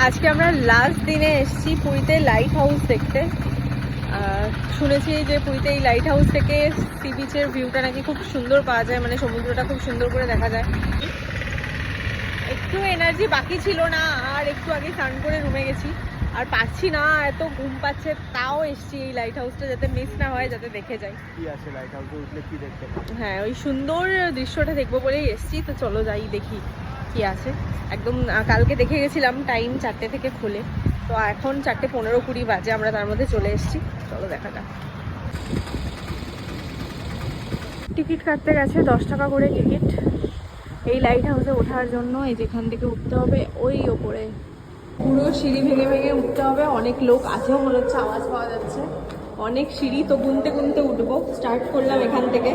আজকে আমরা লাস্ট দিনে এসেছি পুরীতে লাইট হাউস দেখতে। শুনেছি যে পুরীতে এই লাইট হাউস থেকে সি বিচের ভিউটা নাকি খুব সুন্দর পাওয়া যায়, মানে সমুদ্রটা খুব সুন্দর করে দেখা যায়। একটু এনার্জি বাকি ছিল না, আর একটু আগে স্নান করে রুমে গেছি, আর পাচ্ছি না, এত ঘুম পাচ্ছে, তাও এসছি এই লাইট হাউসটা যাতে মিস না হয়, যাতে দেখে যাই কি আছে লাইট হাউসে উঠলে কি দেখতে পাবো। হ্যাঁ, ওই সুন্দর দৃশ্যটা দেখবো বলেই এসছি। তো চলো যাই দেখি কি আছে। একদম কালকে দেখে গেছিলাম, টাইম 4টে থেকে খোলে, তো এখন 4:15-20 বাজে, আমরা তার মধ্যে চলে এসেছি। চলো দেখা যাক। টিকিট কাটতে গেছে 10 টাকা করে টিকিট এই লাইট হাউসে ওঠার জন্য। এই যেখান থেকে উঠতে হবে ওই ওপরে, পুরো সিঁড়ি ভেঙে ভেঙে উঠতে হবে। অনেক লোক আছেও মনে হচ্ছে, আওয়াজ পাওয়া যাচ্ছে, অনেক সিঁড়ি। তো গুনতে গুনতে উঠবো। স্টার্ট করলাম এখান থেকে।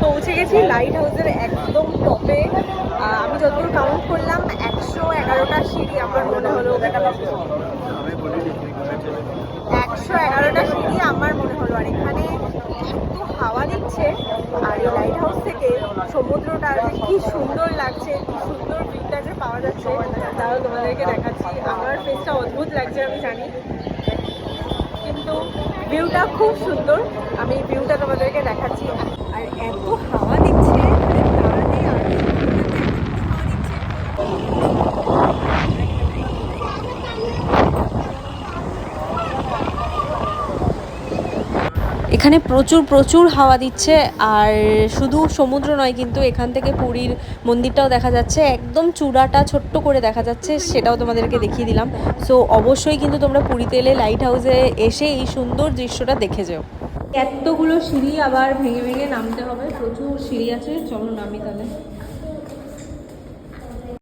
পৌঁছে গেছি লাইট হাউসের একদম টপে। আমি যতদূর কাউন্ট করলাম 111টা সিঁড়ি আমার মনে হলো। 111টা সিঁড়ি আমার মনে হলো। আর এখানে এত হাওয়া দিচ্ছে, আর এই লাইট হাউস থেকে সমুদ্রটা কি সুন্দর লাগছে, কি সুন্দর ভিউটা যে পাওয়া যাচ্ছে, তাও তোমাদেরকে দেখাচ্ছি। আমার ফেসটা অদ্ভুত লাগছে আমি জানি, কিন্তু ভিউটা খুব সুন্দর। আমি ভিউটা তোমাদেরকে দেখাচ্ছি। আর এত হাওয়া দিচ্ছে, এখানে প্রচুর প্রচুর হাওয়া দিচ্ছে। আর শুধু সমুদ্র নয়, কিন্তু এখান থেকে পুরীর মন্দিরটাও দেখা যাচ্ছে, একদম চূড়াটা ছোট্ট করে দেখা যাচ্ছে, সেটাও তোমাদেরকে দেখিয়ে দিলাম। সো অবশ্যই কিন্তু তোমরা পুরীতে এলে লাইট হাউসে এসে এই সুন্দর দৃশ্যটা দেখে যাও। এতগুলো সিঁড়ি আবার ভেঙে ভেঙে নামতে হবে, প্রচুর সিঁড়ি আছে। চলো নামি তাহলে।